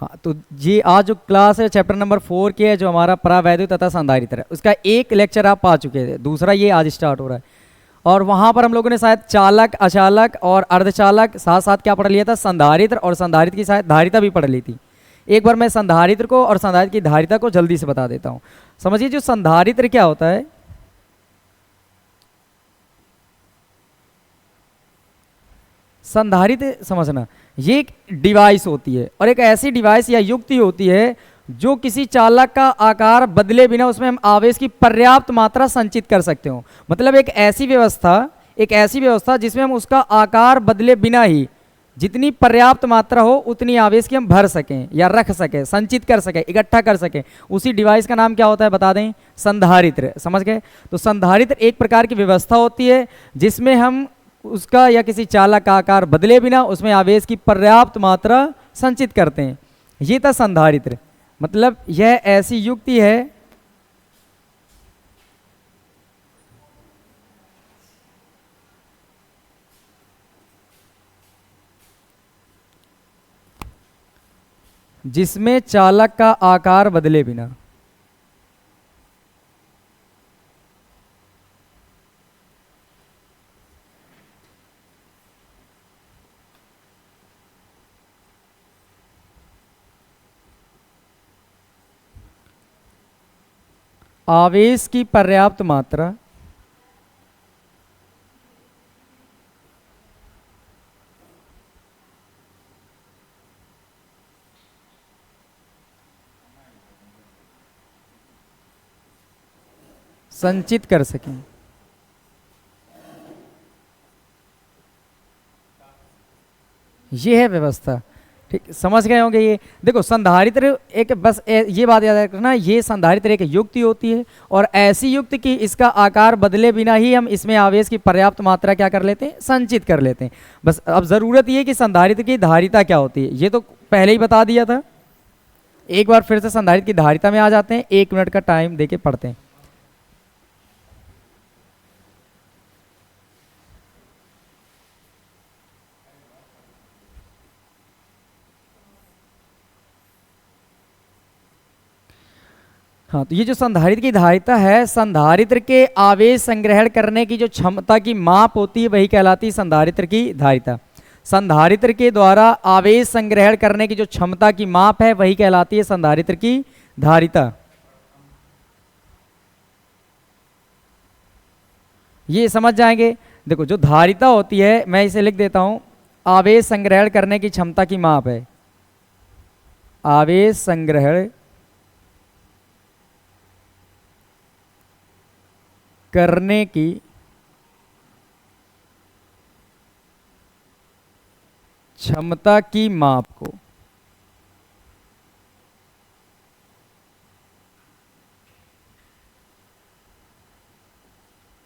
हाँ, तो ये आज जो क्लास है चैप्टर नंबर 4 की है, जो हमारा परावैद्युत तथा संधारित्र है, उसका एक लेक्चर आप पा चुके थे, दूसरा ये आज स्टार्ट हो रहा है। और वहाँ पर हम लोगों ने शायद चालक, अचालक और अर्धचालक साथ साथ क्या पढ़ लिया था, संधारित्र, और संधारित्र की शायद धारिता भी पढ़ ली थी। एक बार मैं संधारित्र को और संधारित्र की धारिता को जल्दी से बता देता हूँ। समझिए जो संधारित्र क्या होता है, संधारित्र समझना, ये एक डिवाइस होती है और एक ऐसी डिवाइस या युक्ति होती है जो किसी चालक का आकार बदले बिना उसमें हम आवेश की पर्याप्त मात्रा संचित कर सकते हो। मतलब एक ऐसी व्यवस्था जिसमें हम उसका आकार बदले बिना ही जितनी पर्याप्त मात्रा हो उतनी आवेश की हम भर सकें या रख सकें, संचित कर सकें, इकट्ठा कर सकें। उसी डिवाइस का नाम क्या होता है बता दें, संधारित्र। समझ गए? तो संधारित्र एक प्रकार की व्यवस्था होती है जिसमें हम उसका या किसी चालक का आकार बदले बिना उसमें आवेश की पर्याप्त मात्रा संचित करते हैं। ये था संधारित्र। मतलब यह ऐसी युक्ति है जिसमें चालक का आकार बदले बिना आवेश की पर्याप्त मात्रा संचित कर सकें। ये है व्यवस्था। ठीक, समझ गए होंगे। ये देखो संधारित्र एक बस ये बात याद रखना, ये संधारित्र एक युक्ति होती है और ऐसी युक्ति कि इसका आकार बदले बिना ही हम इसमें आवेश की पर्याप्त मात्रा क्या कर लेते हैं, संचित कर लेते हैं। बस अब जरूरत ये कि संधारित्र की धारिता क्या होती है, ये तो पहले ही बता दिया था। एक बार फिर से संधारित्र की धारिता में आ जाते हैं, 1 मिनट का टाइम देके पढ़ते हैं। हाँ, तो ये जो संधारित्र की धारिता है, संधारित्र के आवेश संग्रहण करने की जो क्षमता की माप होती है वही कहलाती है संधारित्र की धारिता। संधारित्र के द्वारा आवेश संग्रहण करने की जो क्षमता की माप है वही कहलाती है संधारित्र की धारिता। ये समझ जाएंगे। देखो जो धारिता होती है, मैं इसे लिख देता हूं, आवेश संग्रहण करने की क्षमता की माप है। आवेश संग्रहण करने की क्षमता की माप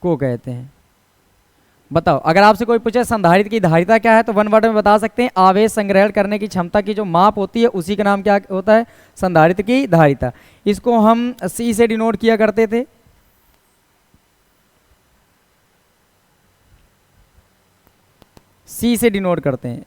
को कहते हैं। बताओ, अगर आपसे कोई पूछे संधारित्र की धारिता क्या है तो 1 वर्ड में बता सकते हैं, आवेश संग्रहण करने की क्षमता की जो माप होती है उसी का नाम क्या होता है, संधारित्र की धारिता। इसको हम सी से डिनोट किया करते थे। सी से डिनोट करते हैं।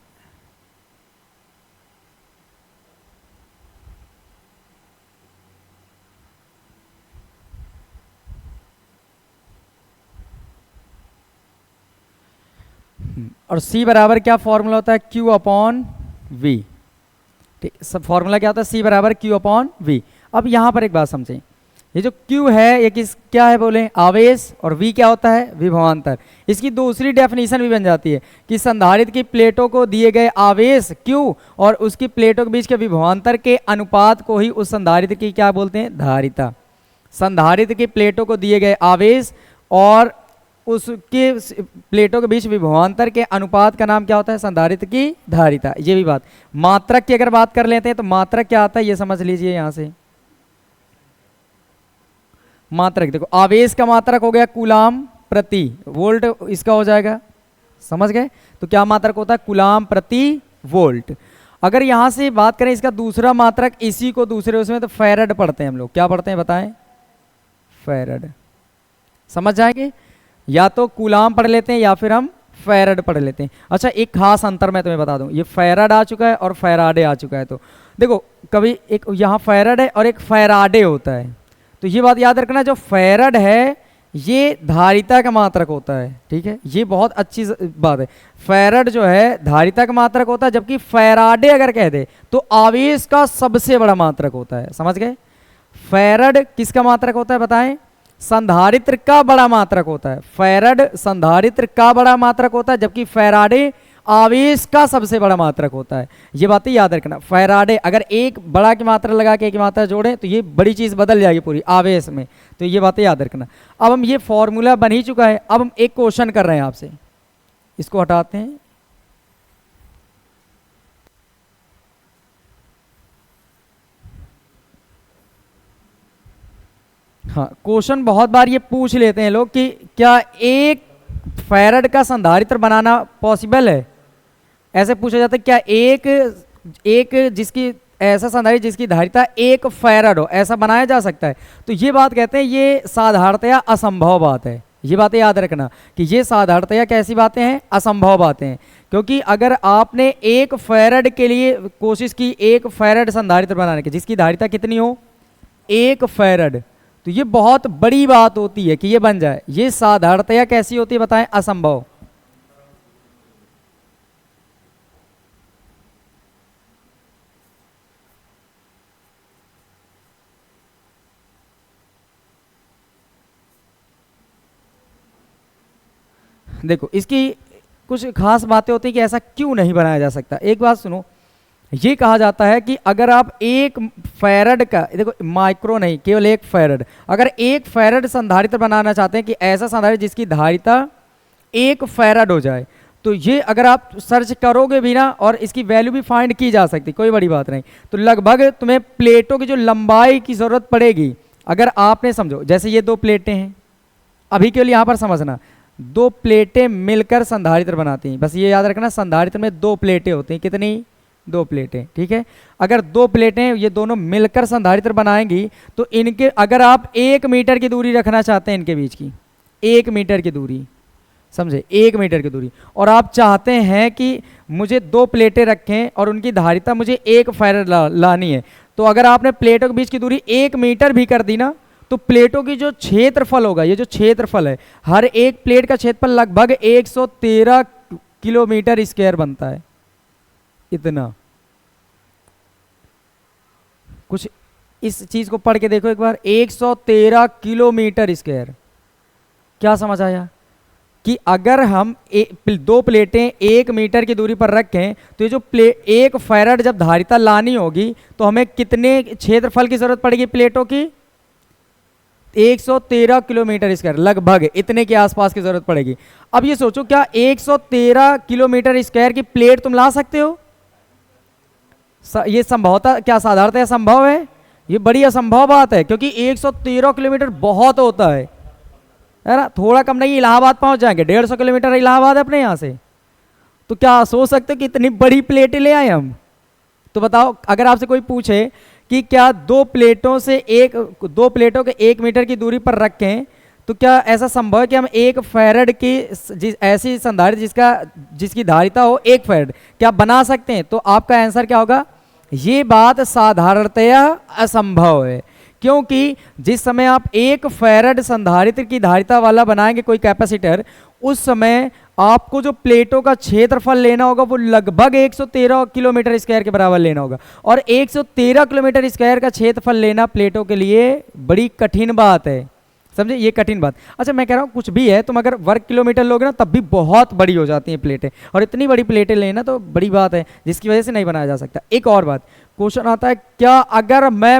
और सी बराबर क्या फॉर्मूला होता है, Q अपॉन V। ठीक, सब फॉर्मूला क्या होता है, C बराबर Q अपॉन V। अब यहां पर एक बात समझें, ये जो Q है ये किस क्या है बोले, आवेश, और V क्या होता है, विभवांतर। इसकी दूसरी डेफिनेशन भी बन जाती है कि संधारित्र की प्लेटों को दिए गए आवेश Q और उसकी प्लेटों के बीच के विभवांतर के अनुपात को ही उस संधारित्र की क्या बोलते हैं, धारिता। संधारित्र की प्लेटों को दिए गए आवेश और उसके प्लेटों के बीच विभवांतर के अनुपात का नाम क्या होता है, संधारित्र की धारिता। ये भी बात। मात्रक की अगर बात कर लेते हैं तो मात्रक क्या आता है ये समझ लीजिए। यहां से मात्रक देखो, आवेश का मात्रक हो गया कूलाम प्रति वोल्ट, इसका हो जाएगा। समझ गए? तो क्या मात्रक होता है, कूलाम प्रति वोल्ट। अगर यहां से बात करें इसका दूसरा मात्रक, इसी को दूसरे उसमें तो फैरड पढ़ते हैं हम लोग। क्या पढ़ते हैं बताएं, फैरड। समझ जाएंगे? या तो कूलाम पढ़ लेते हैं या फिर हम फैरड पढ़ लेते हैं। अच्छा, एक खास अंतर मैं तुम्हें बता दूं, ये फैरड आ चुका है और फैराडे आ चुका है। तो देखो कभी एक यहाँ फैरड है और एक फैराडे होता है, तो ये बात याद रखना, जो फैरड है ये धारिता का मात्रक होता है, ठीक है, ये बहुत अच्छी बात है। फैरड जो है धारिता का मात्रक होता है, जबकि फैराडे अगर कह दे तो आवेश का सबसे बड़ा मात्रक होता है। समझ गए? फैरड किसका मात्रक होता है बताएं? संधारित्र का बड़ा मात्रक होता है। फैरड संधारित्र का बड़ा मात्रक होता है, जबकि फैराडे आवेश का सबसे बड़ा मात्रक होता है। ये बातें याद रखना। फैराडे अगर एक बड़ा की मात्रा लगा के एक की मात्रा जोड़ें तो ये बड़ी चीज बदल जाएगी पूरी आवेश में, तो ये बातें याद रखना। अब हम ये फॉर्मूला बन ही चुका है, अब हम एक क्वेश्चन कर रहे हैं आपसे, इसको हटाते हैं। हाँ, क्वेश्चन बहुत बार ये पूछ लेते हैं लोग कि क्या एक फैरड का संधारित्र बनाना पॉसिबल है। ऐसे पूछा जाता है क्या एक जिसकी ऐसा संधारित्र जिसकी धारिता एक फैरड हो, ऐसा बनाया जा सकता है? तो ये बात कहते हैं ये साधारणतया असंभव बात है। ये बातें याद रखना कि ये साधारणतया कैसी बातें हैं? असंभव बातें हैं। क्योंकि अगर आपने एक फैरड के लिए कोशिश की, एक फैरड संधारित्र बनाने की जिसकी धारिता कितनी हो? एक फैरड, तो ये बहुत बड़ी बात होती है कि ये बन जाए। ये साधारणतया कैसी होती है बताएं? असंभव। देखो इसकी कुछ खास बातें होती है कि ऐसा क्यों नहीं बनाया जा सकता। एक बात सुनो, ये कहा जाता है कि अगर आप एक फैरड का, देखो माइक्रो नहीं, केवल एक फैरड, अगर एक फैरड संधारित्र बनाना चाहते हैं कि ऐसा संधारित्र जिसकी धारिता एक फैरड हो जाए, तो ये अगर आप सर्च करोगे भी ना और इसकी वैल्यू भी फाइंड की जा सकती, कोई बड़ी बात नहीं, तो लगभग तुम्हें प्लेटों की जो लंबाई की जरूरत पड़ेगी, अगर आपने समझो जैसे ये दो प्लेटें हैं, अभी केवल यहाँ पर समझना, दो प्लेटें मिलकर संधारित्र बनाती हैं, बस ये याद रखना संधारित्र में दो प्लेटें होती हैं। कितनी? दो प्लेटें, ठीक है। अगर दो प्लेटें ये दोनों मिलकर संधारित्र बनाएंगी तो इनके अगर आप 1 मीटर की दूरी रखना चाहते हैं इनके बीच की, 1 मीटर की दूरी, समझे, 1 मीटर की दूरी, और आप चाहते हैं कि मुझे दो प्लेटें रखें और उनकी धारिता मुझे 1 फैरड लानी है, तो अगर आपने प्लेटों के बीच की दूरी 1 मीटर भी कर दी ना, तो प्लेटों की जो क्षेत्रफल होगा, ये जो क्षेत्रफल है, हर एक प्लेट का क्षेत्रफल लगभग 113 किलोमीटर स्क्वायर बनता है। इतना, कुछ इस चीज को पढ़ के देखो एक बार, 113 किलोमीटर स्क्वायर। क्या समझ आया? कि अगर हम दो प्लेटें 1 मीटर की दूरी पर रखें तो ये जो एक फैरड जब धारिता लानी होगी तो हमें कितने क्षेत्रफल की जरूरत पड़ेगी प्लेटों की? 113 किलोमीटर स्क्वायर, लगभग इतने के आसपास की जरूरत पड़ेगी। अब ये सोचो, क्या 113 किलोमीटर स्क्वायर की प्लेट तुम ला सकते हो? ये संभवतः, क्या साधारणतः संभव है? ये बड़ी असंभव बात है, क्योंकि 113 किलोमीटर बहुत होता है ना, थोड़ा कम नहीं, इलाहाबाद पहुंच जाएंगे, 150 किलोमीटर इलाहाबाद है अपने यहाँ से। तो क्या सोच सकते हो कि इतनी बड़ी प्लेटें ले आए हम? तो बताओ, अगर आपसे कोई पूछे कि क्या दो प्लेटों के 1 मीटर की दूरी पर रखें तो क्या ऐसा संभव है कि हम 1 फैरड की ऐसी संधारित्र जिसकी धारिता हो 1 फैरड, क्या बना सकते हैं? तो आपका आंसर क्या होगा? ये बात साधारणतया असंभव है, क्योंकि जिस समय आप 1 फैरड संधारित्र की धारिता वाला बनाएंगे कोई कैपेसिटर, उस समय आपको जो प्लेटों का क्षेत्रफल लेना होगा वो लगभग 113 किलोमीटर स्क्वायर के बराबर लेना होगा, और 113 किलोमीटर स्क्वायर का क्षेत्रफल लेना प्लेटों के लिए बड़ी कठिन बात है, समझे, ये कठिन बात। अच्छा, मैं कह रहा हूँ कुछ भी है, तुम अगर वर्ग किलोमीटर लोगे ना तब भी बहुत बड़ी हो जाती हैं प्लेटें, और इतनी बड़ी प्लेटें लेना तो बड़ी बात है जिसकी वजह से नहीं बनाया जा सकता। एक और बात, क्वेश्चन आता है, क्या अगर मैं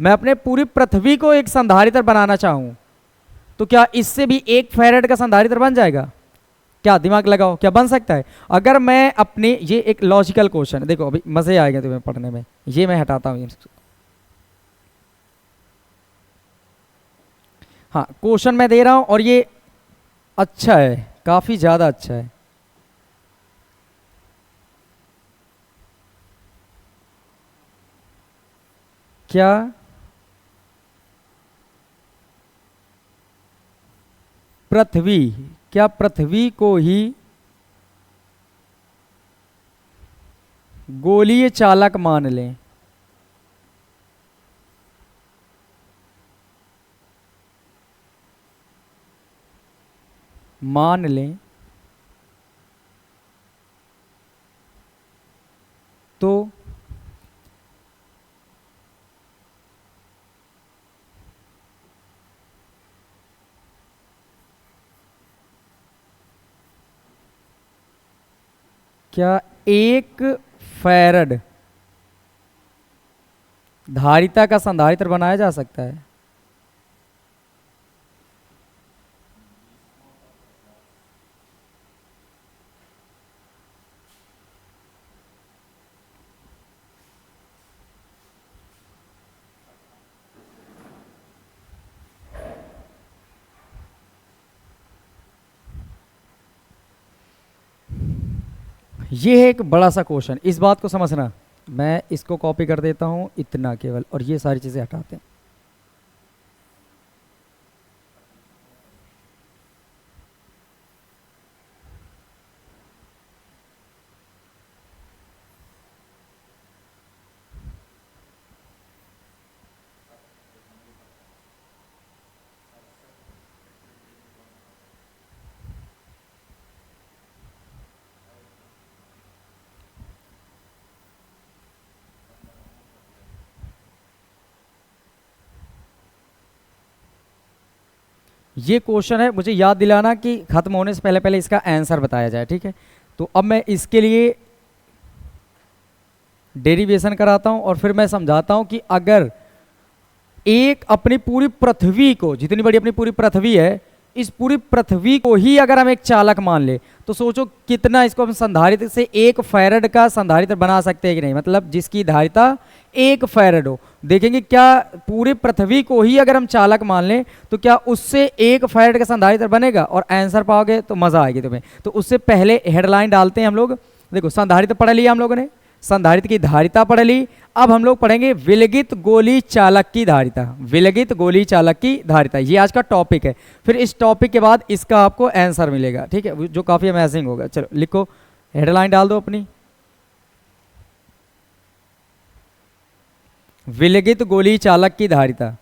अपने पूरी पृथ्वी को एक संधारित्र बनाना चाहूँ तो क्या इससे भी 1 फैरड का संधारित्र बन जाएगा? क्या दिमाग लगाओ, क्या बन सकता है? अगर मैं अपने, ये एक लॉजिकल क्वेश्चन है, देखो अभी मजे आएंगे तुम्हें पढ़ने में, ये मैं हटाता हूँ। हाँ, क्वेश्चन मैं दे रहा हूं और ये अच्छा है, काफी ज्यादा अच्छा है। क्या पृथ्वी को ही गोलीय चालक मान लें, मान लें तो क्या 1 फैरड धारिता का संधारित्र बनाया जा सकता है? ये है एक बड़ा सा क्वेश्चन, इस बात को समझना। मैं इसको कॉपी कर देता हूं इतना केवल, और ये सारी चीजें हटाते हैं। ये क्वेश्चन है, मुझे याद दिलाना कि खत्म होने से पहले पहले इसका आंसर बताया जाए, ठीक है? तो अब मैं इसके लिए डेरिवेशन कराता हूं और फिर मैं समझाता हूं कि अगर एक अपनी पूरी पृथ्वी को, जितनी बड़ी अपनी पूरी पृथ्वी है, इस पूरी पृथ्वी को ही अगर हम एक चालक मान ले तो सोचो कितना इसको हम संधारित्र से 1 फैरड का संधारित्र बना सकते हैं कि नहीं, मतलब जिसकी धारिता 1 फैरड हो। देखेंगे क्या पूरी पृथ्वी को ही अगर हम चालक मान लें तो क्या उससे 1 फैरड का संधारित्र बनेगा, और आंसर पाओगे तो मजा आएगी तुम्हें। तो उससे पहले हेडलाइन डालते हैं हम लोग। देखो संधारित्र पढ़ लिया हम लोगों ने, संधारित्र की धारिता पढ़ ली। अब हम लोग पढ़ेंगे विलगित गोली चालक की धारिता। विलगित गोली चालक की धारिता ये आज का टॉपिक है। फिर इस टॉपिक के बाद इसका आपको आंसर मिलेगा, ठीक है, जो काफी अमेजिंग होगा। चलो लिखो, हेडलाइन डाल दो अपनी, विलगित गोली चालक की धारिता।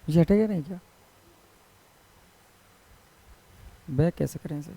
ये हटेगा नहीं क्या? बैक कैसे करें इसे?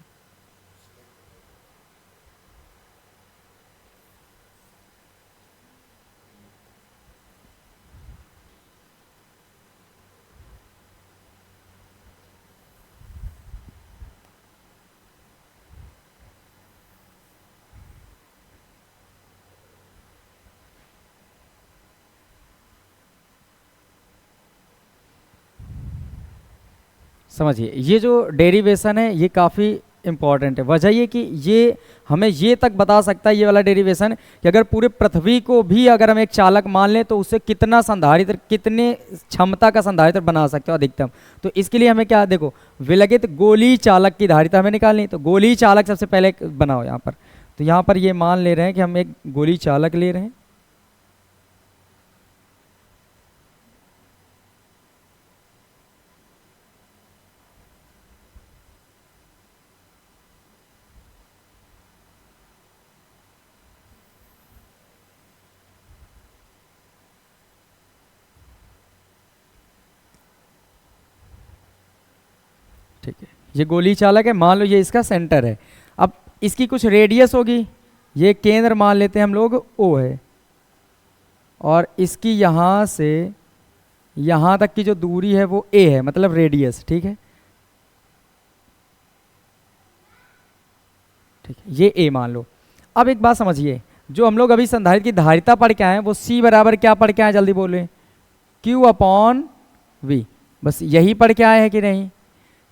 समझिए, ये जो डेरिवेशन है ये काफ़ी इंपॉर्टेंट है। वजह ये कि ये हमें ये तक बता सकता है, ये वाला डेरिवेशन, कि अगर पूरे पृथ्वी को भी अगर हम एक चालक मान लें तो उससे कितना संधारित्र, कितने क्षमता का संधारित्र बना सकते हो अधिकतम। तो इसके लिए हमें क्या, देखो विलगित गोली चालक की धारिता हमें निकालनी। तो गोली चालक सबसे पहले बनाओ यहाँ पर। तो यहाँ पर ये मान ले रहे हैं कि हम एक गोली चालक ले रहे हैं। ठीक है, ये गोली चालक है, मान लो ये इसका सेंटर है। अब इसकी कुछ रेडियस होगी, ये केंद्र मान लेते हैं हम लोग ओ है, और इसकी यहाँ से यहाँ तक की जो दूरी है वो ए है, मतलब रेडियस, ठीक है। ठीक है, ये ए मान लो। अब एक बात समझिए, जो हम लोग अभी संधारित्र की धारिता पढ़ के आए हैं वो C बराबर क्या पढ़ के आए, जल्दी बोले, Q अपॉन V। बस यही पढ़ के आए हैं कि नहीं?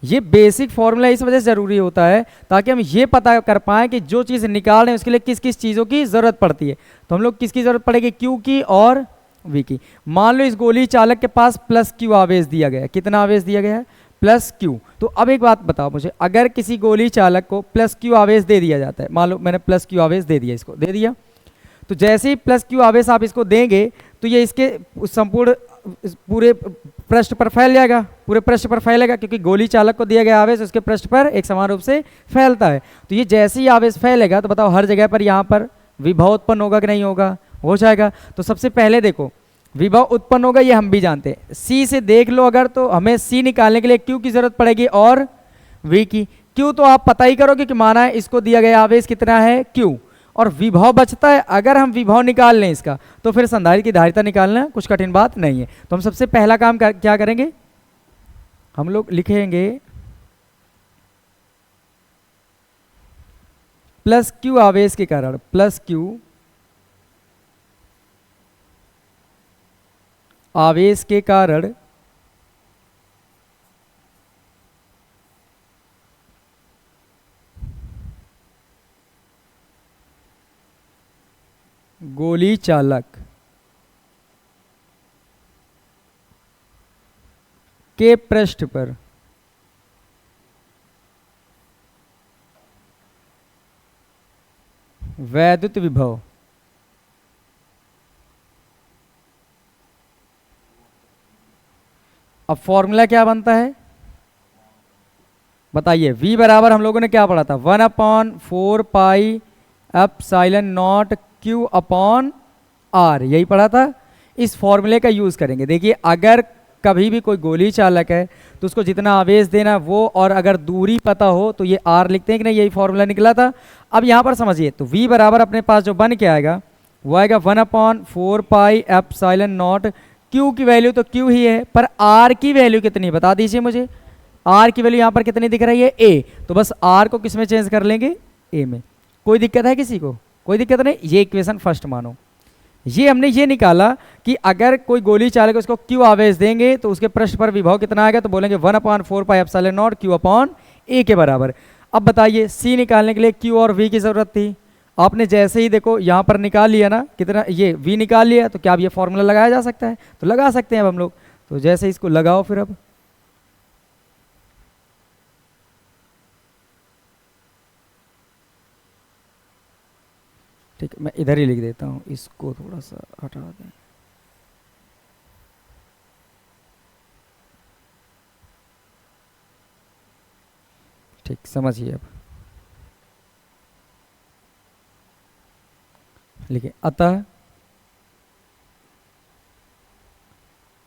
ये बेसिक फॉर्मूला इस वजह से जरूरी होता है ताकि हम ये पता कर पाएं कि जो चीज़ निकाल रहे हैं उसके लिए किस किस चीज़ों की ज़रूरत पड़ती है। तो हम लोग किसकी ज़रूरत पड़ेगी, Q की और V की। मान लो इस गोली चालक के पास प्लस Q आवेश दिया गया है। कितना आवेश दिया गया है, प्लस Q। तो अब एक बात बताओ मुझे, अगर किसी गोली चालक को प्लस Q आवेश दे दिया जाता है, मान लो मैंने प्लस Q आवेश दे दिया, इसको दे दिया, तो जैसे ही प्लस Q आवेश आप इसको देंगे तो ये इसके संपूर्ण पूरे पृष्ठ पर फैल जाएगा, पूरे पृष्ठ पर फैलेगा, क्योंकि गोली चालक को दिया गया आवेश उसके पृष्ठ पर एक समान रूप से फैलता है। तो ये जैसे ही आवेश फैलेगा तो बताओ हर जगह पर यहाँ पर विभव उत्पन्न होगा कि नहीं होगा, हो जाएगा। तो सबसे पहले देखो विभव उत्पन्न होगा, ये हम भी जानते हैं। सी से देख लो, अगर तो हमें सी निकालने के लिए क्यू की जरूरत पड़ेगी और वी की। क्यू तो आप पता ही करोगे कि माना है इसको दिया गया आवेश कितना है, क्यू, और विभव बचता है। अगर हम विभव निकाल लें इसका तो फिर संधारित्र की धारिता निकालना कुछ कठिन बात नहीं है। तो हम सबसे पहला काम क्या करेंगे, हम लोग लिखेंगे प्लस क्यू आवेश के कारण, प्लस क्यू आवेश के कारण गोली चालक के पृष्ठ पर वैद्युत विभव अब फॉर्मूला क्या बनता है बताइए। V बराबर हम लोगों ने क्या पढ़ा था, 1/4 epsilon not Q upon R, यही पढ़ा था। इस फॉर्मूले का यूज करेंगे। देखिए अगर कभी भी कोई गोली चालक है तो उसको जितना आवेश देना है वो, और अगर दूरी पता हो तो ये R लिखते हैं कि नहीं, यही फॉर्मूला निकला था। अब यहाँ पर समझिए, तो V बराबर अपने पास जो बन के आएगा वो आएगा 1/4 एप्सिलॉन नॉट। Q की वैल्यू तो Q ही है, पर R की वैल्यू कितनी बता दीजिए मुझे। R की वैल्यू यहाँ पर कितनी दिख रही है, A, तो बस R को किस में चेंज कर लेंगे, A में। कोई दिक्कत है किसी को, कोई दिक्कत नहीं। ये इक्वेशन फर्स्ट मानो। ये हमने ये निकाला कि अगर कोई गोली चालक उसको Q आवेश देंगे तो उसके पृष्ठ पर विभव कितना आएगा, तो बोलेंगे 1/4 epsilon not Q upon A के बराबर। अब बताइए C निकालने के लिए Q और V की जरूरत थी, आपने जैसे ही देखो यहाँ पर निकाल लिया ना, कितना ये V निकाल लिया, तो क्या अब ये फॉर्मूला लगाया जा सकता है, तो लगा सकते हैं अब हम लोग। तो जैसे इसको लगाओ फिर अब ठीक है, मैं इधर ही लिख देता हूँ, इसको थोड़ा सा हटा दें। ठीक, समझिए अब लिखिए, अतः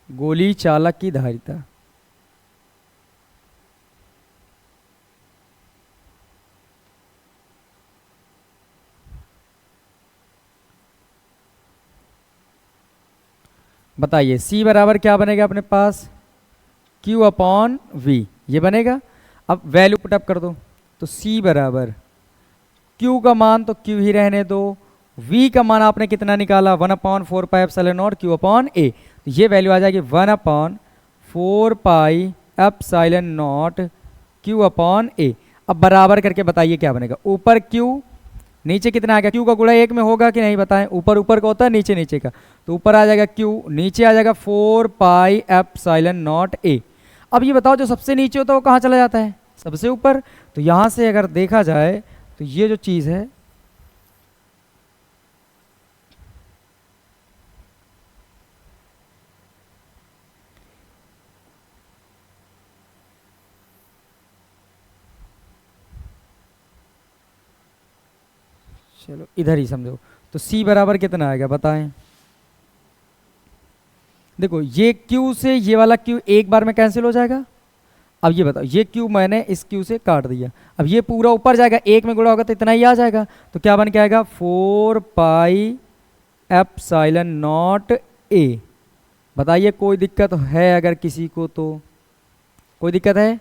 गोली चालक की धारिता बताइए। C बराबर क्या बनेगा अपने पास, Q अपॉन V, ये बनेगा। अब वैल्यू पुटअप कर दो, तो C बराबर Q का मान तो Q ही रहने दो, V का मान आपने कितना निकाला 1/4 epsilon not Q upon A, तो ये वैल्यू आ जाएगी 1/4 epsilon not Q upon A। अब बराबर करके बताइए क्या बनेगा, ऊपर Q नीचे कितना आ गया, Q का गुणा 1 में होगा कि नहीं बताएं। ऊपर ऊपर का होता है, नीचे नीचे का, तो ऊपर आ जाएगा Q, नीचे आ जाएगा 4 एप्सिलॉन नॉट A। अब ये बताओ जो सबसे नीचे होता है वो कहाँ चला जाता है, सबसे ऊपर। तो यहाँ से अगर देखा जाए तो ये जो चीज़ है चलो इधर ही समझो, तो C बराबर कितना आएगा बताएं। देखो ये Q से ये वाला Q एक बार में कैंसिल हो जाएगा। अब ये बताओ, ये Q मैंने इस Q से काट दिया, अब ये पूरा ऊपर जाएगा, एक में गुणा होगा तो इतना ही आ जाएगा। तो क्या बन के आएगा 4 एप्सिलॉन नॉट A। बताइए कोई दिक्कत है अगर किसी को, तो कोई दिक्कत है,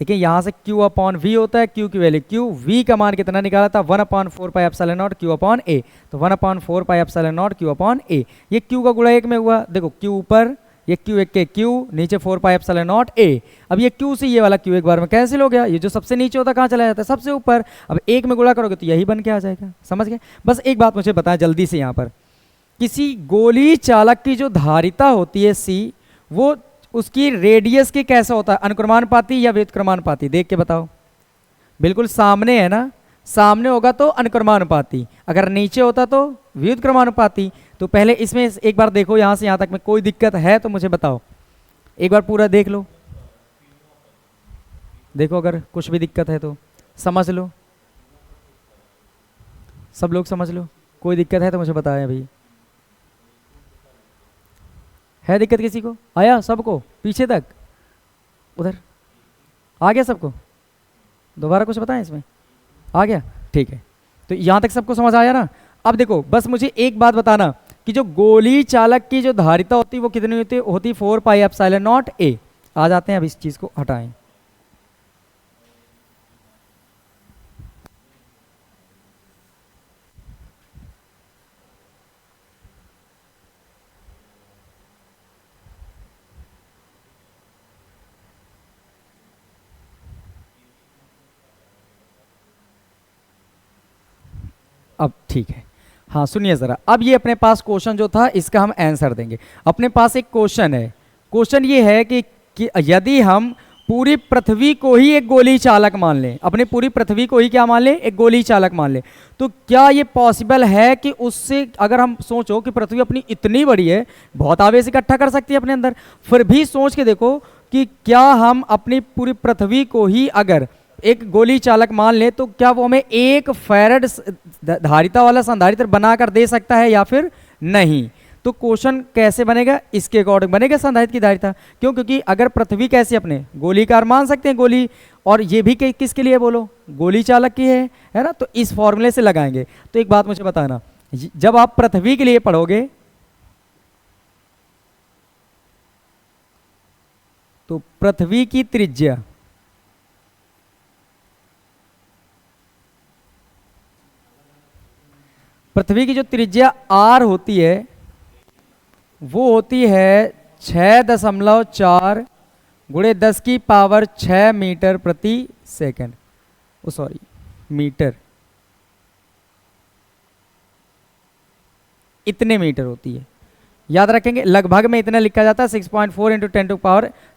देखिए यहाँ से Q अपॉन V होता है, Q की वैल्यू Q, V का मान कितना निकाला था 1/4πε0 Q अपॉन A, तो 1/4πε0 Q अपॉन A। ये Q का गुणा 1 में हुआ, देखो Q ऊपर, ये Q एक के Q, नीचे 4πε0 A। अब ये Q से ये वाला Q एक बार में कैंसिल हो गया, ये जो सबसे नीचे होता कहाँ चला जाता है, सबसे ऊपर। अब एक में गुणा करोगे तो यही बन के आ जाएगा, समझ गए। बस एक बात मुझे बताएं जल्दी से, यहाँ पर किसी गोली चालक की जो धारिता होती है C, वो उसकी रेडियस की कैसा होता है, अनुक्रमानुपाती या व्युत्क्रमानुपाती, देख के बताओ। बिल्कुल सामने है ना, सामने होगा तो अनुक्रमानुपाती, अगर नीचे होता तो व्युत्क्रमानुपाती। तो पहले इसमें एक बार देखो यहाँ से यहाँ तक में कोई दिक्कत है तो मुझे बताओ, एक बार पूरा देख लो, देखो अगर कुछ भी दिक्कत है तो समझ लो, सब लोग समझ लो, कोई दिक्कत है तो मुझे बताएं अभी। है दिक्कत किसी को, आया सबको पीछे तक, उधर आ गया सबको, दोबारा कुछ बताएं इसमें, आ गया, ठीक है। तो यहाँ तक सबको समझ आया ना। अब देखो बस मुझे एक बात बताना कि जो गोली चालक की जो धारिता होती है वो कितनी होती 4πε0 A। आ जाते हैं, अब इस चीज़ को हटाएं। अब ठीक है, हाँ सुनिए ज़रा, अब ये अपने पास क्वेश्चन जो था इसका हम आंसर देंगे। अपने पास एक क्वेश्चन है, क्वेश्चन ये है कि यदि हम पूरी पृथ्वी को ही एक गोली चालक मान लें, अपने पूरी पृथ्वी को ही क्या मान लें, एक गोली चालक मान लें, तो क्या ये पॉसिबल है कि उससे, अगर हम सोचो कि पृथ्वी अपनी इतनी बड़ी है, बहुत आवेश इकट्ठा कर सकती है अपने अंदर, फिर भी सोच के देखो कि क्या हम अपनी पूरी पृथ्वी को ही अगर एक गोली चालक मान ले तो क्या वो हमें 1 फैरड धारिता वाला संधारित्र बनाकर दे सकता है या फिर नहीं। तो क्वेश्चन कैसे बनेगा, इसके अकॉर्डिंग बनेगा संधारित्र की धारिता। क्यों, क्योंकि अगर पृथ्वी कैसे अपने गोलीकार मान सकते हैं गोली, और ये भी किसके लिए बोलो, गोली चालक की है ना, तो इस फॉर्मूले से लगाएंगे। तो एक बात मुझे बताना, जब आप पृथ्वी के लिए पढ़ोगे तो पृथ्वी की त्रिज्या, पृथ्वी की जो त्रिज्या r होती है वो होती है 6.4 गुणे 10 की पावर 6 मीटर प्रति सेकंड, ओ सॉरी मीटर, इतने मीटर होती है, याद रखेंगे। लगभग में इतना लिखा जाता है 6.4 ×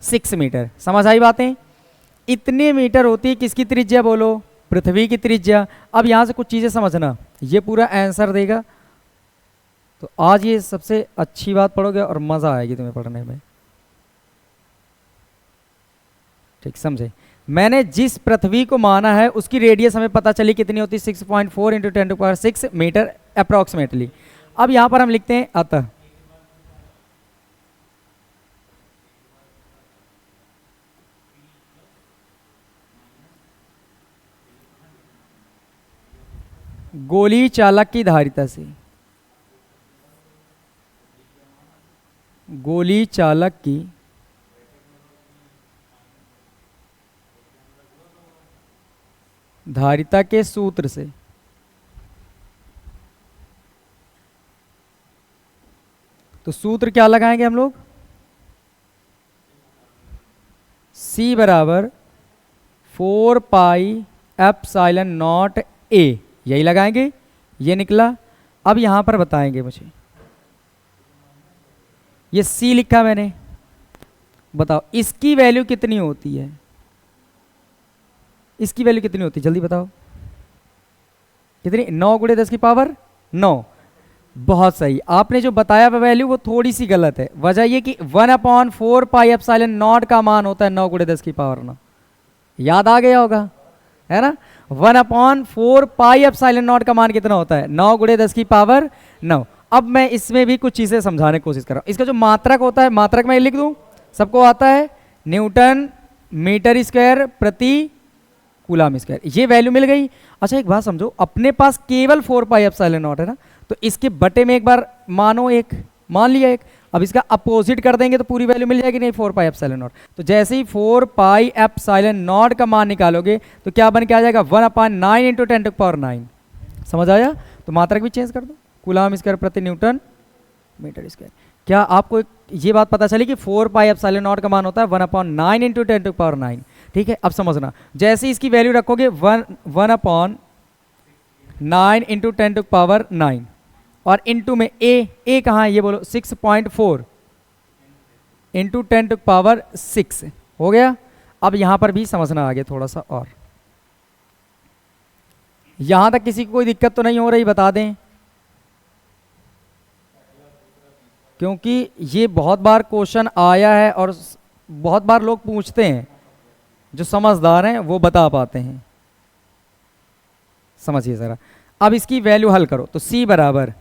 10⁶ मीटर। समझ आई बातें, इतने मीटर होती है किसकी त्रिज्या बोलो, पृथ्वी की त्रिज्या। अब यहां से कुछ चीजें समझना, ये पूरा आंसर देगा, तो आज ये सबसे अच्छी बात पढ़ोगे और मजा आएगी तुम्हें पढ़ने में, ठीक समझे। मैंने जिस पृथ्वी को माना है उसकी रेडियस हमें पता चली कितनी होती है, 6.4 × 10⁶ मीटर अप्रोक्सीमेटली। अब यहां पर हम लिखते हैं अतः गोली चालक की धारिता से, गोली चालक की धारिता के सूत्र से तो सूत्र क्या लगाएंगे हम लोग, C बराबर 4πε0 A, यही लगाएंगे, ये निकला। अब यहां पर बताएंगे मुझे, ये C लिखा मैंने, बताओ इसकी वैल्यू कितनी होती है, इसकी वैल्यू कितनी होती है जल्दी बताओ, कितनी, 9 × 10 की पावर 9। बहुत सही, आपने जो बताया वह वैल्यू वो थोड़ी सी गलत है। वजह ये कि 1/4πε0 का मान होता है 9 × 10 की पावर 9, याद आ गया होगा, है ना। 1/4πε0 का मान कितना होता है, 9 × 10 की पावर 9। अब मैं इसमें भी कुछ चीजें समझाने की कोशिश कर रहा हूं। इसका जो मात्रक होता है, मात्रक मैं लिख दूं, सबको आता है, न्यूटन मीटर स्क्वायर प्रति कूलम स्क्वायर, ये वैल्यू मिल गई। अच्छा एक बात समझो, अपने पास केवल 4πε0 है ना, तो इसके बटे में एक बार मानो, एक मान लिया एक, अब इसका अपोजिट कर देंगे तो पूरी वैल्यू मिल जाएगी नहीं, 4 पाई एप्सिलॉन नॉट। तो जैसे ही 4 पाई एप्सिलॉन नॉट का मान निकालोगे तो क्या बन के आ जाएगा 1/9 × 10⁹। समझ आया? तो मात्रक भी चेंज कर दो, कूलम स्क्वायर प्रति न्यूटन मीटर स्क्वायर। क्या आपको ये बात पता चली कि 4 पाई एप्सिलॉन नॉट का मान होता है 1/9 × 10⁹। ठीक है, अब समझना, जैसे इसकी वैल्यू रखोगे 1/9 × 10⁹ और इनटू में ए कहाँ है ये बोलो, 6.4 × 10⁶ हो गया। अब यहां पर भी समझना आगे थोड़ा सा, और यहां तक किसी को कोई दिक्कत तो नहीं हो रही, बता दें, क्योंकि ये बहुत बार क्वेश्चन आया है और बहुत बार लोग पूछते हैं, जो समझदार हैं वो बता पाते हैं। समझिए ज़रा, अब इसकी वैल्यू हल करो तो c बराबर,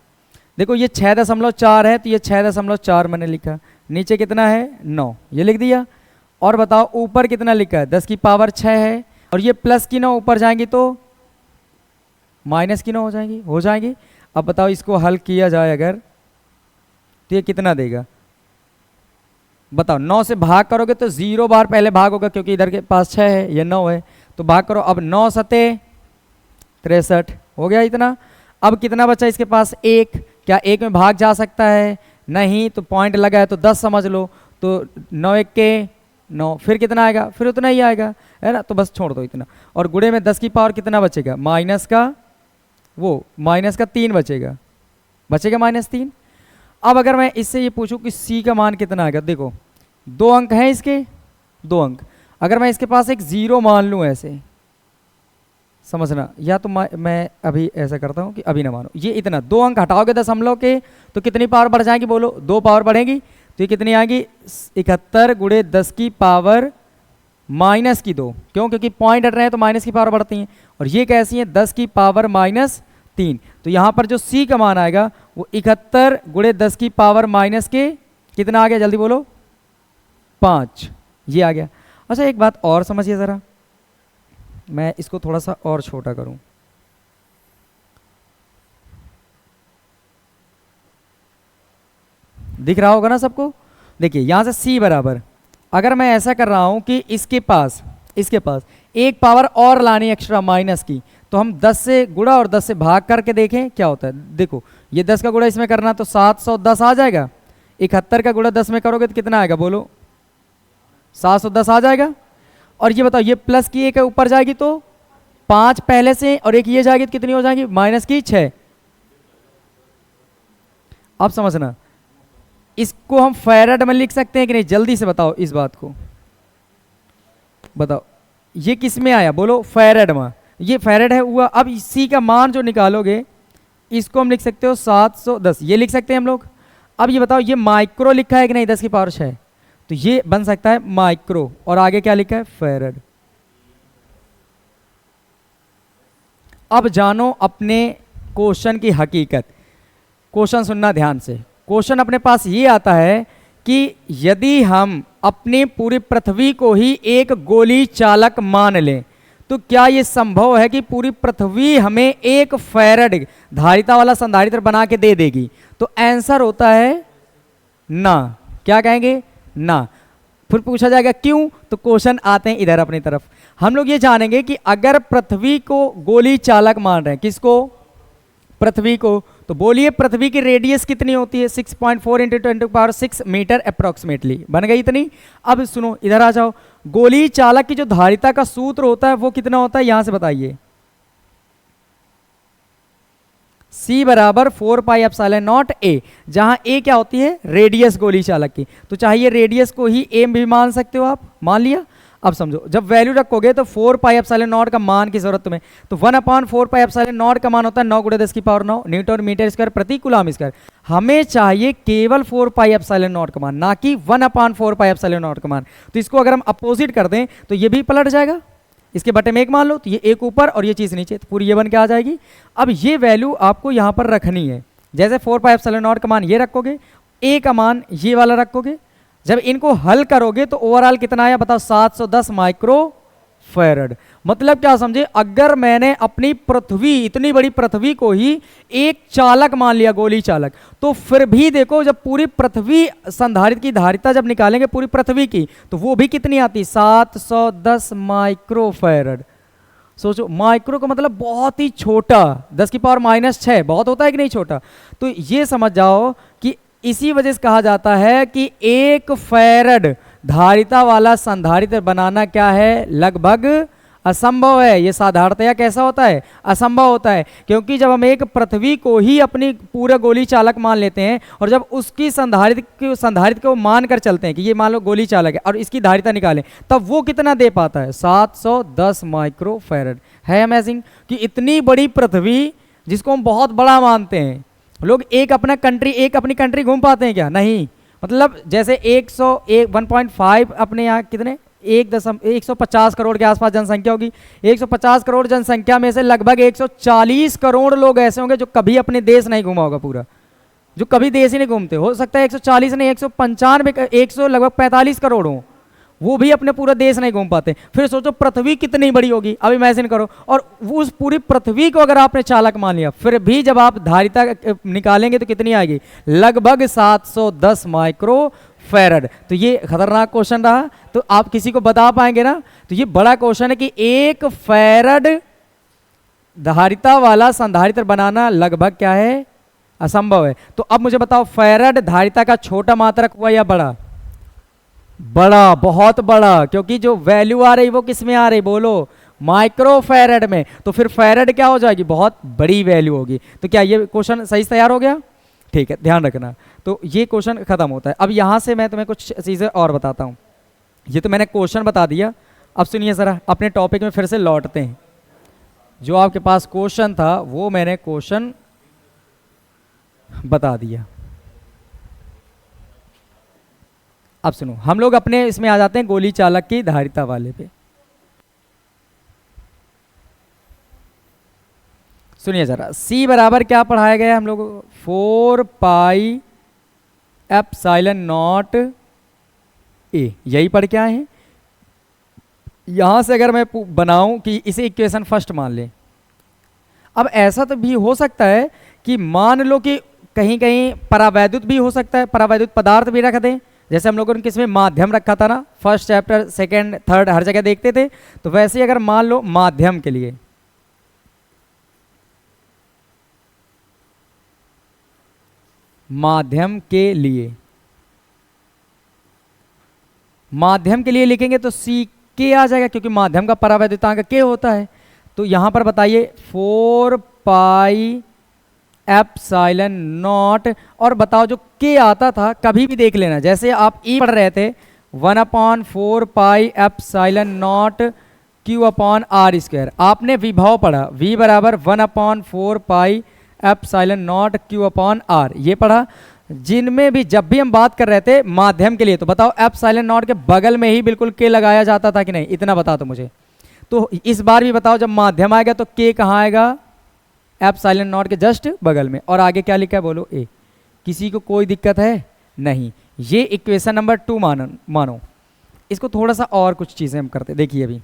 देखो ये 6.4 है तो ये 6.4 मैंने लिखा, नीचे कितना है 9 ये लिख दिया, और बताओ ऊपर कितना लिखा है 10⁶ है, और ये प्लस की 9 ऊपर जाएंगी तो माइनस की 9 हो जाएंगी। अब बताओ इसको हल किया जाए अगर तो ये कितना देगा, बताओ 9 से भाग करोगे तो 0 बार पहले भाग होगा क्योंकि इधर के पास 6 है, ये 9 है, तो भाग करो। अब 9 सते 63 हो गया इतना। अब कितना बचा इसके पास 1, क्या 1 में भाग जा सकता है? नहीं, तो पॉइंट लगा है तो 10 समझ लो, तो 9 1 के 9, फिर कितना आएगा, फिर उतना ही आएगा, है ना, तो बस छोड़ दो इतना। और गुणे में 10 की पावर कितना बचेगा, माइनस का 3 बचेगा -3। अब अगर मैं इससे ये पूछूं कि c का मान कितना आएगा, देखो 2 अंक हैं इसके, 2 अंक, अगर मैं इसके पास एक 0 मान लूं ऐसे, समझना, या तो मैं अभी ऐसा करता हूं कि अभी ना मानो, ये इतना 2 अंक हटाओगे दशमलव के तो कितनी पावर बढ़ जाएगी बोलो, 2 पावर बढ़ेगी, तो ये कितनी आएगी 71 × 10 की पावर -2। क्यों? क्योंकि पॉइंट हट रहे हैं तो माइनस की पावर बढ़ती हैं, और ये कैसी है 10 की पावर -3। तो यहाँ पर जो c का मान आएगा वो 71 × 10 की पावर माइनस के कितना आ गया, जल्दी बोलो 5, ये आ गया। अच्छा एक बात और समझिए ज़रा, मैं इसको थोड़ा सा और छोटा करूं, दिख रहा होगा ना सबको? देखिए यहां से c बराबर, अगर मैं ऐसा कर रहा हूं कि इसके पास एक पावर और लानी एक्स्ट्रा माइनस की, तो हम 10 से गुणा और 10 से भाग करके देखें क्या होता है। देखो ये 10 का गुणा इसमें करना तो 710 आ जाएगा, 71 का गुणा 10 में करोगे तो कितना आएगा बोलो, 710 आ जाएगा। और ये बताओ ये प्लस की 1 ऊपर जाएगी तो 5 पहले से, और एक ये जाएगी तो कितनी हो जाएगी -6। अब समझना, इसको हम फैराड में लिख सकते हैं कि नहीं, जल्दी से बताओ इस बात को, बताओ ये किस में आया बोलो, फैराड में, ये फैराड है हुआ। अब इसी का मान जो निकालोगे इसको हम लिख सकते हो 710, ये लिख सकते हैं हम लोग। अब ये बताओ ये माइक्रो लिखा है कि नहीं 10 की पावर 6, तो ये बन सकता है माइक्रो, और आगे क्या लिखा है फैराड। अब जानो अपने क्वेश्चन की हकीकत, क्वेश्चन सुनना ध्यान से। क्वेश्चन अपने पास ये आता है कि यदि हम अपनी पूरी पृथ्वी को ही एक गोली चालक मान लें तो क्या ये संभव है कि पूरी पृथ्वी हमें एक फैराड धारिता वाला संधारित्र बना के दे देगी? तो आंसर होता है ना। क्या कहेंगे? ना। फिर पूछा जाएगा क्यों, तो क्वेश्चन आते हैं इधर अपनी तरफ। हम लोग ये जानेंगे कि अगर पृथ्वी को गोली चालक मान रहे हैं, किसको? पृथ्वी को, तो बोलिए पृथ्वी की रेडियस कितनी होती है? 6.4 × 10⁶ मीटर अप्रोक्सीमेटली, बन गई इतनी। अब सुनो इधर आ जाओ, गोली चालक की जो धारिता का सूत्र होता है वो कितना होता है, यहां से बताइए। C बराबर 4 पाई एप्सिलॉन नॉट A, जहां A क्या होती है? रेडियस गोली चालक की। तो चाहिए रेडियस को ही A भी मान सकते हो आप, मान लिया। अब समझो जब वैल्यू रखोगे तो 4 पाई एप्सिलॉन नॉट का मान की जरूरत तुम्हें, तो 1/4 पाई एप्सिलॉन नॉट का मान होता है 9 × 10 की पावर 9 न्यूटन मीटर स्क्वायर प्रति कूलम स्क्वायर। हमें चाहिए केवल 4 पाई एप्सिलॉन नॉट का मान, ना कि 1/4 पाई एप्सिलॉन नॉट का मान। तो इसको अगर हम अपोजिट कर दें तो ये भी पलट जाएगा, इसके बटे में 1 मान लो तो ये 1 ऊपर और ये चीज़ नीचे, तो पूरी ये बन के आ जाएगी। अब ये वैल्यू आपको यहाँ पर रखनी है, जैसे 4 पाई एप्सिलॉन नॉट का मान ये रखोगे, A का मान ये वाला रखोगे, जब इनको हल करोगे तो ओवरऑल कितना आया बताओ? 710 माइक्रो फैरड। मतलब क्या समझे, अगर मैंने अपनी पृथ्वी, इतनी बड़ी पृथ्वी को ही एक चालक मान लिया, गोली चालक, तो फिर भी देखो जब पूरी पृथ्वी संधारित्र की धारिता जब निकालेंगे पूरी पृथ्वी की, तो वो भी कितनी आती, 710 माइक्रोफैरड। सोचो, माइक्रो का मतलब बहुत ही छोटा, 10 की पावर -6, बहुत होता है कि नहीं छोटा। तो ये समझ जाओ कि इसी वजह से कहा जाता है कि एक फैरड धारिता वाला संधारित्र बनाना क्या है, लगभग असंभव है। ये साधारणतया कैसा होता है, असंभव होता है, क्योंकि जब हम एक पृथ्वी को ही अपनी पूरा गोली चालक मान लेते हैं और जब उसकी संधारित्र को मान कर चलते हैं कि ये मान लो गोली चालक है और इसकी धारिता निकालें, तब वो कितना दे पाता है, 710 माइक्रोफैरड। है अमेजिंग कि इतनी बड़ी पृथ्वी जिसको हम बहुत बड़ा मानते हैं, लोग एक अपनी कंट्री घूम पाते हैं क्या, नहीं। मतलब जैसे 1.5 अपने यहाँ कितने 150 करोड़ के आसपास जनसंख्या होगी, 150 करोड़ जनसंख्या में से लगभग 140 करोड़ लोग ऐसे होंगे जो कभी अपने देश नहीं घूमा होगा पूरा, जो कभी देश ही नहीं घूमते। हो सकता है 140 नहीं 195 100 लगभग 45 करोड़ हो, वो भी अपने पूरा देश नहीं घूम पाते। फिर सोचो पृथ्वी कितनी बड़ी होगी, अब इमेजिन करो। और उस पूरी पृथ्वी को अगर आपने चालक मान लिया, फिर भी जब आप धारिता निकालेंगे तो कितनी आएगी, लगभग 710 माइक्रो फैरड। तो ये खतरनाक क्वेश्चन रहा, तो आप किसी को बता पाएंगे ना। तो ये बड़ा क्वेश्चन है कि एक फैरड धारिता वाला संधारित्र बनाना लगभग क्या है, असंभव है। तो अब मुझे बताओ, फैरड धारिता का छोटा मात्रक हुआ या बड़ा, बड़ा, बहुत बड़ा, क्योंकि जो वैल्यू आ रही वो किस में आ रही, बोलो, माइक्रो फैरड में। तो फिर फैरड क्या हो जाएगी, बहुत बड़ी वैल्यू होगी। तो क्या ये क्वेश्चन सही तैयार हो गया, ठीक है, ध्यान रखना। तो ये क्वेश्चन खत्म होता है। अब यहां से मैं तुम्हें कुछ चीजें और बताता हूं। ये तो मैंने क्वेश्चन बता दिया, अब सुनिए जरा, अपने टॉपिक में फिर से लौटते हैं। जो आपके पास क्वेश्चन था वो मैंने क्वेश्चन बता दिया। अब सुनो, हम लोग अपने इसमें आ जाते हैं गोली चालक की धारिता वाले पे। सुनिए जरा, C बराबर क्या पढ़ाया गया है हम लोगों को, 4 पाई एप्सिलॉन नॉट A, यही पढ़ के आए हैं। यहां से अगर मैं बनाऊं कि इसे इक्वेशन फर्स्ट मान लें, अब ऐसा तो भी हो सकता है कि मान लो कि कहीं कहीं परावैद्युत भी हो सकता है, परावैद्युत पदार्थ भी रख दें, जैसे हम लोगों ने किसमें माध्यम रखा था ना, फर्स्ट चैप्टर सेकंड थर्ड हर जगह देखते थे। तो वैसे ही अगर मान लो माध्यम के लिए, माध्यम के लिए लिखेंगे तो C K आ जाएगा, क्योंकि माध्यम का परावैद्युतांक K होता है। तो यहां पर बताइए 4 पाई एप्सिलॉन नॉट, और बताओ जो K आता था कभी भी देख लेना, जैसे आप E पढ़ रहे थे 1/4 पाई एप्सिलॉन नॉट Q/r², आपने विभव पढ़ा, V बराबर 1/4 पाई एप्सिलॉन नॉट Q/r, ये पढ़ा। जिनमें भी जब भी हम बात कर रहे थे माध्यम के लिए, तो बताओ एप्सिलॉन नॉट के बगल में ही बिल्कुल K लगाया जाता था कि नहीं, इतना बता दो मुझे। तो इस बार भी बताओ, जब माध्यम आएगा तो K कहाँ आएगा, एप्सिलॉन नॉट के जस्ट बगल में। और आगे क्या लिखा है बोलो, A। किसी को कोई दिक्कत है नहीं। ये इक्वेशन नंबर 2 मानो। इसको थोड़ा सा और कुछ चीजें हम करते, देखिए अभी,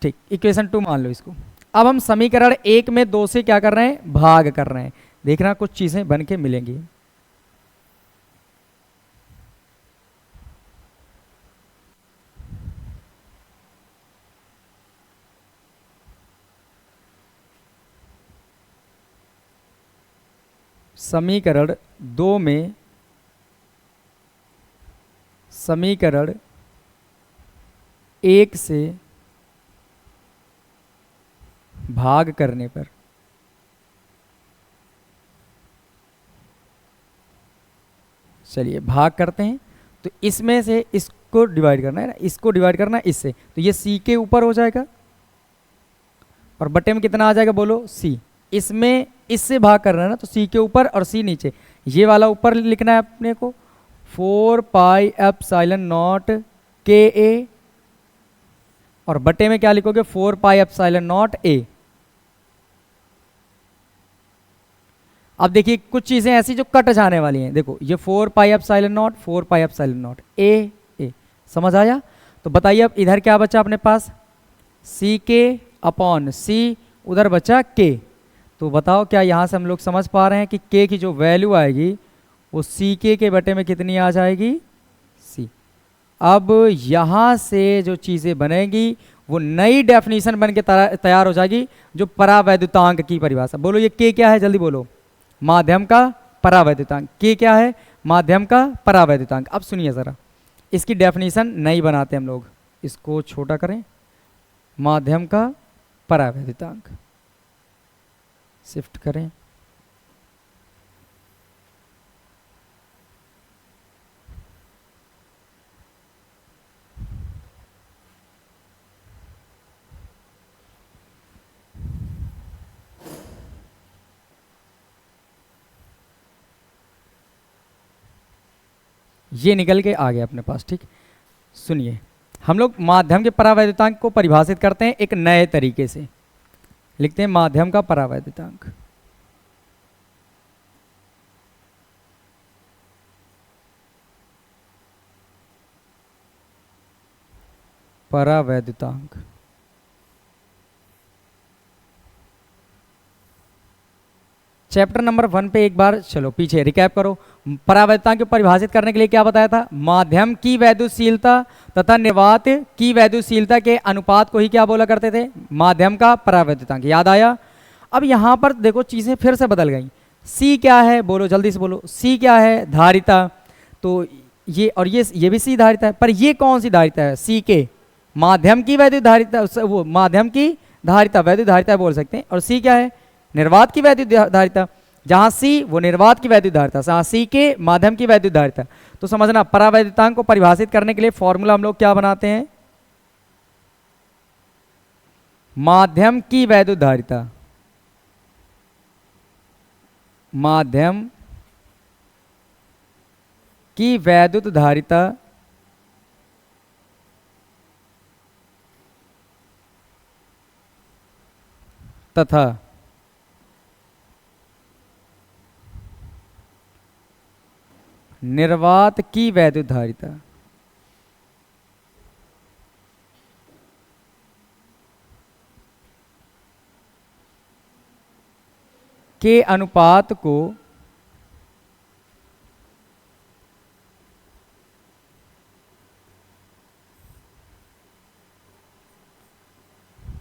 ठीक, इक्वेशन 2 मान लो इसको। अब हम समीकरण 1 में 2 से क्या कर रहे हैं, भाग कर रहे हैं। देखना कुछ चीजें बन के मिलेंगी। समीकरण 2 में समीकरण 1 से भाग करने पर चलिए भाग करते हैं। तो इसमें से इसको डिवाइड करना है ना, इसको डिवाइड करना है इससे, तो ये C के ऊपर हो जाएगा और बटे में कितना आ जाएगा बोलो, C। इसमें इससे भाग करना है ना, तो C के ऊपर और C नीचे, ये वाला ऊपर लिखना है अपने को, 4 पाई एप्सिलॉन नॉट KA, और बटे में क्या लिखोगे, 4 पाई एप्सिलॉन नॉट A। अब देखिए कुछ चीजें ऐसी जो कट जाने वाली हैं, देखो ये 4 pi epsilon not, 4 pi epsilon not A, समझ आया। तो बताइए अब इधर क्या बचा अपने पास, सी के अपॉन सी, उधर बचा के। तो बताओ क्या यहाँ से हम लोग समझ पा रहे हैं कि के की जो वैल्यू आएगी वो सी के बटे में कितनी आ जाएगी, सी। अब यहाँ से जो चीज़ें बनेगी वो नई डेफिनेशन बन के तैयार हो जाएगी, जो परावैद्युतांक की परिभाषा। बोलो ये के क्या है, जल्दी बोलो। माध्यम का परावैद्युतांक। के क्या है, माध्यम का परावैद्युतांक। अब सुनिए ज़रा, इसकी डेफिनेशन नई बनाते हैं हम लोग। इसको छोटा करें, माध्यम का परावैद्युतांक, शिफ्ट करें। ये निकल के आ गया अपने पास, ठीक। सुनिए, हम लोग माध्यम के परावैद्युतांक को परिभाषित करते हैं एक नए तरीके से। लिखते हैं माध्यम का परावैद्युतांक। परावैद्युतांक चैप्टर नंबर 1 पे एक बार चलो पीछे रिकैप करो। परावैद्युतांक को परिभाषित करने के लिए क्या बताया था, माध्यम की वैद्युशीलता तथा निर्वात की वैद्युशीलता के अनुपात को ही क्या बोला करते थे, माध्यम का परावैद्युतांक। याद आया। अब यहाँ पर देखो चीजें फिर से बदल गई। सी क्या है, बोलो जल्दी से बोलो। सी क्या है, धारिता। तो ये और ये भी सी धारिता है, पर ये कौन सी धारिता है, सी के माध्यम की वैद्युत धारिता, वो माध्यम की धारिता वैद्युत धारिता बोल सकते हैं। और सी क्या है, निर्वात की वैद्युत धारिता। जहां सी वो निर्वात की वैद्युत धारिता, जहां सी के माध्यम की वैद्युत धारिता। तो समझना, परावैद्युतांक को परिभाषित करने के लिए फॉर्मूला हम लोग क्या बनाते हैं, माध्यम की वैद्युत धारिता, माध्यम की वैद्युत धारिता तथा निर्वात की वैद्युत धारिता के अनुपात को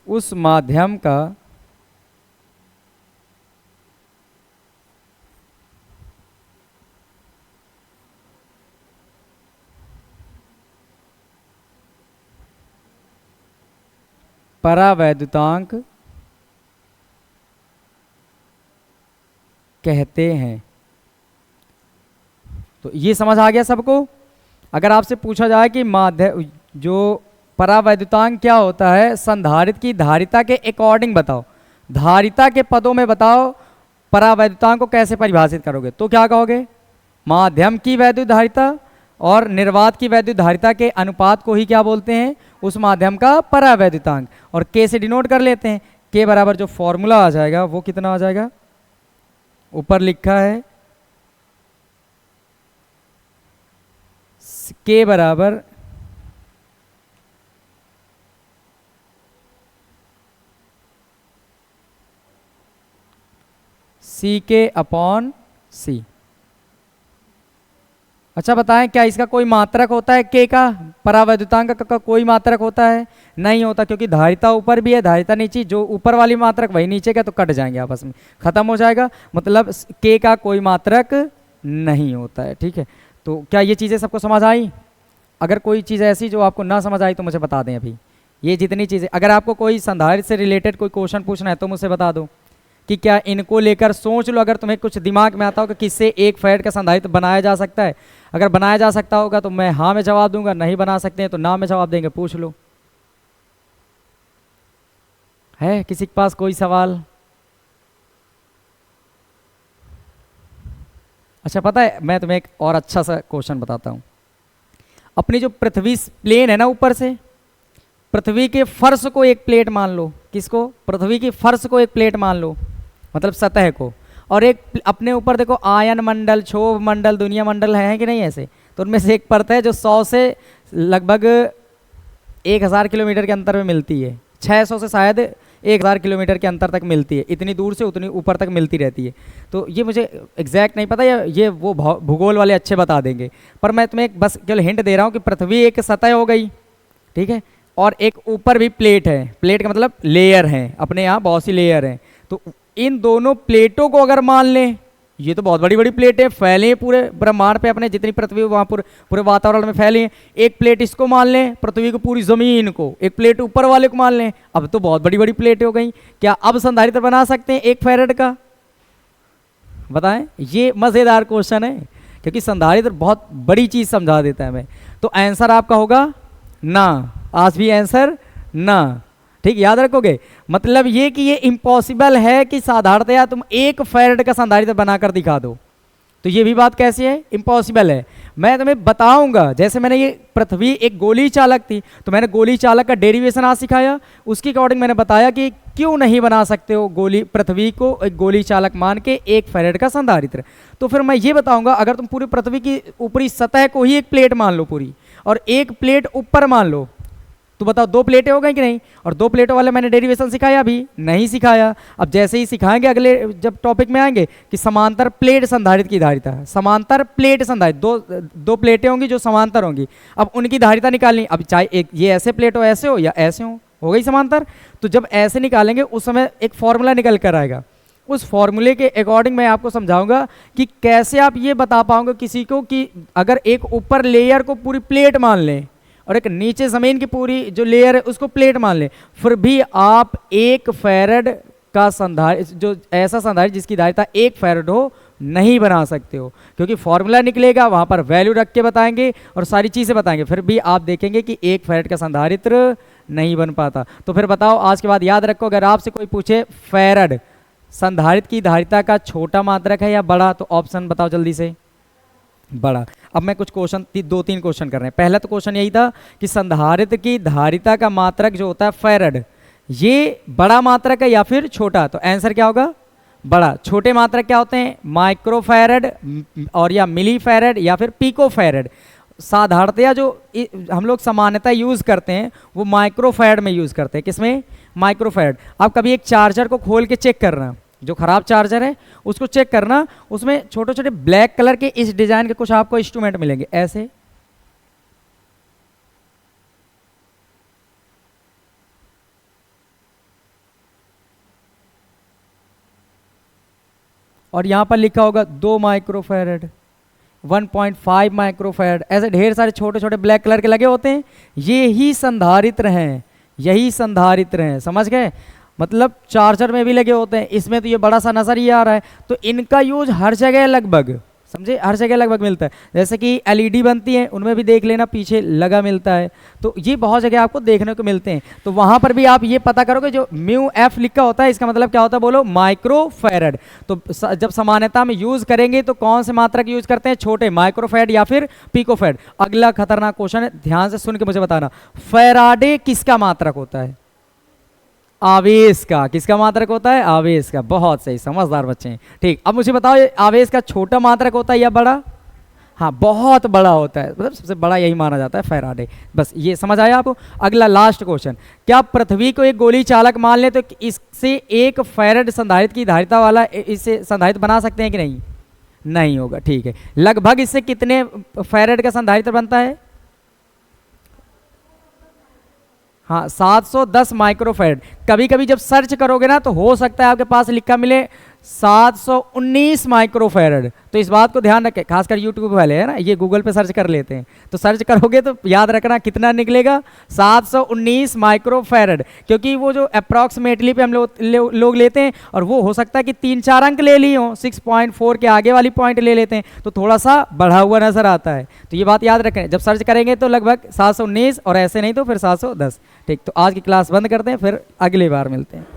उस माध्यम का परावैद्युतांक कहते हैं। तो ये समझ आ गया सबको। अगर आपसे पूछा जाए कि माध्यम जो परावैद्युतांक क्या होता है, संधारित्र की धारिता के अकॉर्डिंग बताओ, धारिता के पदों में बताओ परावैद्युतांक को कैसे परिभाषित करोगे, तो क्या कहोगे, माध्यम की वैद्युत धारिता और निर्वात की वैद्युत धारिता के अनुपात को ही क्या बोलते हैं, उस माध्यम का परावैद्युतांक। और के से डिनोट कर लेते हैं। के बराबर जो फॉर्मूला आ जाएगा वो कितना आ जाएगा, ऊपर लिखा है के बराबर सी के अपॉन सी। अच्छा बताएं, क्या इसका कोई मात्रक होता है के का, परावैद्युतांक का कोई मात्रक होता है, नहीं होता, क्योंकि धारिता ऊपर भी है धारिता नीचे, जो ऊपर वाली मात्रक वही नीचे का, तो कट जाएंगे आपस में, खत्म हो जाएगा। मतलब के का कोई मात्रक नहीं होता है, ठीक है। तो क्या ये चीज़ें सबको समझ आई? अगर कोई चीज़ ऐसी जो आपको ना समझ आई तो मुझे बता दें अभी। ये जितनी चीज़ें, अगर आपको कोई संधारित्र से रिलेटेड कोई क्वेश्चन पूछना है तो मुझसे बता दो कि क्या इनको लेकर सोच लो। अगर तुम्हें कुछ दिमाग में आता हो कि किससे एक फैट का संधारित्र बनाया जा सकता है, अगर बनाया जा सकता होगा तो मैं हाँ में जवाब दूंगा, नहीं बना सकते हैं तो ना में जवाब देंगे, पूछ लो। है किसी के पास कोई सवाल? अच्छा पता है, मैं तुम्हें एक और अच्छा सा क्वेश्चन बताता हूँ। अपनी जो पृथ्वी प्लेन है ना, ऊपर से पृथ्वी के फर्श को एक प्लेट मान लो। किसको? पृथ्वी की फर्श को एक प्लेट मान लो, मतलब सतह को। और एक अपने ऊपर देखो आयन मंडल, क्षोभ मंडल, दुनिया मंडल है कि नहीं ऐसे? तो उनमें से एक परत है जो 100 से लगभग 1000 किलोमीटर के अंतर में मिलती है, 600 से शायद 1000 किलोमीटर के अंतर तक मिलती है, इतनी दूर से उतनी ऊपर तक मिलती रहती है। तो ये मुझे एग्जैक्ट नहीं पता, ये वो भूगोल वाले अच्छे बता देंगे, पर मैं तुम्हें एक बस केवल हिंट दे रहा हूँ कि पृथ्वी एक सतह हो गई, ठीक है, और एक ऊपर भी प्लेट है, प्लेट का मतलब लेयर है, अपने यहाँ बहुत सी लेयर हैं। तो इन दोनों प्लेटों को अगर मान लें, ये तो बहुत बड़ी बड़ी प्लेटें फैली हैं पूरे ब्रह्मांड पे, अपने जितनी पृथ्वी वहाँ पूरे वातावरण में फैली हैं, एक प्लेट इसको मान लें पृथ्वी को, पूरी ज़मीन को, एक प्लेट ऊपर वाले को मान लें, अब तो बहुत बड़ी बड़ी प्लेटें हो गई। क्या अब संधारित्र बना सकते हैं 1 फैरेड का? बताएं, ये मज़ेदार क्वेश्चन है, क्योंकि संधारित्र बहुत बड़ी चीज़ समझा देता है हमें। तो आंसर आपका होगा ना, आज भी आंसर ना, ठीक, याद रखोगे। मतलब ये कि ये इम्पॉसिबल है कि साधारणतया तुम 1 फैरेड का संधारित्र बनाकर दिखा दो, तो ये भी बात कैसी है, इम्पॉसिबल है। मैं तुम्हें बताऊंगा, जैसे मैंने ये पृथ्वी एक गोली चालक थी, तो मैंने गोली चालक का डेरिवेशन आज सिखाया, उसके अकॉर्डिंग मैंने बताया कि क्यों नहीं बना सकते हो गोली, पृथ्वी को एक गोली चालक मान के 1 फैरेड का संधारित्र। तो फिर मैं ये बताऊंगा, अगर तुम पूरी पृथ्वी की ऊपरी सतह को ही एक प्लेट मान लो पूरी, और एक प्लेट ऊपर मान लो, तो बताओ 2 प्लेटें हो गई कि नहीं? और 2 प्लेटों वाले मैंने डेरिवेशन सिखाया, अभी नहीं सिखाया। अब जैसे ही सिखाएंगे अगले जब टॉपिक में आएंगे कि समांतर प्लेट संधारित्र की धारिता, समांतर प्लेट संधारित्र, दो प्लेटें होंगी जो समांतर होंगी, अब उनकी धारिता निकालनी, अब चाहे एक ये ऐसे प्लेट हो, ऐसे हो या ऐसे हो गई समांतर। तो जब ऐसे निकालेंगे उस समय एक फॉर्मूला निकल कर आएगा, उस फॉर्मूले के अकॉर्डिंग मैं आपको समझाऊंगा कि कैसे आप ये बता पाओगे किसी को कि अगर एक ऊपर लेयर को पूरी प्लेट मान लें और एक नीचे ज़मीन की पूरी जो लेयर है उसको प्लेट मान लें, फिर भी आप 1 फैरेड का संधारित्र, जो ऐसा संधारित्र जिसकी धारिता 1 फैरेड हो, नहीं बना सकते हो, क्योंकि फॉर्मूला निकलेगा, वहाँ पर वैल्यू रख के बताएंगे और सारी चीज़ें बताएंगे, फिर भी आप देखेंगे कि 1 फैरेड का संधारित्र नहीं बन पाता। तो फिर बताओ, आज के बाद याद रखो, अगर आपसे कोई पूछे फैरेड संधारित्र की धारिता का छोटा मात्रक है या बड़ा, तो ऑप्शन बताओ जल्दी से, बड़ा। अब मैं कुछ क्वेश्चन 2-3 क्वेश्चन कर रहे हैं। पहला तो क्वेश्चन यही था कि संधारित्र की धारिता का मात्रक जो होता है फैरेड, ये बड़ा मात्रक है या फिर छोटा? तो आंसर क्या होगा? बड़ा। छोटे मात्रक क्या होते हैं? माइक्रो फैरेड और या मिली फैरेड या फिर पिको फैरेड। साधारणतया जो हम लोग सामान्यतः यूज़ करते हैं वो माइक्रो फैरेड में यूज़ करते हैं। किसमें? Micro farad. आप कभी एक चार्जर को खोल के चेक करना, जो ख़राब चार्जर है उसको चेक करना, उसमें छोटे छोटे ब्लैक कलर के इस डिज़ाइन के कुछ आपको इंस्ट्रूमेंट मिलेंगे ऐसे, और यहाँ पर लिखा होगा 2 माइक्रोफैरेड, 1.5 माइक्रोफैरेड, ऐसे ढेर सारे छोटे छोटे ब्लैक कलर के लगे होते हैं। ये ही संधारित्र हैं, यही संधारित्र हैं, समझ गए? मतलब चार्जर में भी लगे होते हैं, इसमें तो ये बड़ा सा नजर ही आ रहा है। तो इनका यूज हर जगह लगभग, समझे, हर जगह लगभग मिलता है। जैसे कि एलईडी बनती है, उनमें भी देख लेना पीछे लगा मिलता है, तो ये बहुत जगह आपको देखने को मिलते हैं। तो वहाँ पर भी आप ये पता करोगे, जो म्यू एफ लिखा होता है इसका मतलब क्या होता है? बोलो, माइक्रो फैरेड। तो जब सामान्यता में यूज करेंगे तो कौन से मात्रक यूज करते हैं? छोटे, माइक्रो फैरेड या फिर पिको फैरेड। अगला खतरनाक क्वेश्चन है, ध्यान से सुन के मुझे बताना, फैराडे किसका मात्रक होता है? आवेश का। किसका मात्रक होता है? आवेश का। बहुत सही, समझदार बच्चे हैं। ठीक, अब मुझे बताओ, ये आवेश का छोटा मात्रक होता है या बड़ा? हाँ, बहुत बड़ा होता है, मतलब सबसे बड़ा यही माना जाता है फैराडे। बस ये समझ आया आपको? अगला लास्ट क्वेश्चन, क्या पृथ्वी को एक गोली चालक मान ले तो इससे 1 फैरेड संधारित्र की धारिता वाला इससे संधारित्र बना सकते हैं कि नहीं? नहीं होगा। ठीक है, लगभग इससे कितने फैरेड का संधारित्र बनता है? हाँ, 710 माइक्रोफैरेड। कभी कभी जब सर्च करोगे ना तो हो सकता है आपके पास लिखा मिले 719 माइक्रोफैरेड। तो इस बात को ध्यान रखें, खासकर यूट्यूब वाले है ना, ये गूगल पे सर्च कर लेते हैं, तो सर्च करोगे तो याद रखना कितना निकलेगा? 719 माइक्रोफैरेड। क्योंकि वो जो अप्रॉक्सीमेटली पे हम लोग लेते हैं, और वो हो सकता है कि 3-4 अंक ले लिए हों, 6.4 के आगे वाली पॉइंट ले लेते हैं, तो थोड़ा सा बढ़ा हुआ नजर आता है। तो ये बात याद रखें, जब सर्च करेंगे तो लगभग 719, और ऐसे नहीं तो फिर 710। ठीक, तो आज की क्लास बंद करते हैं, फिर अगली बार मिलते हैं।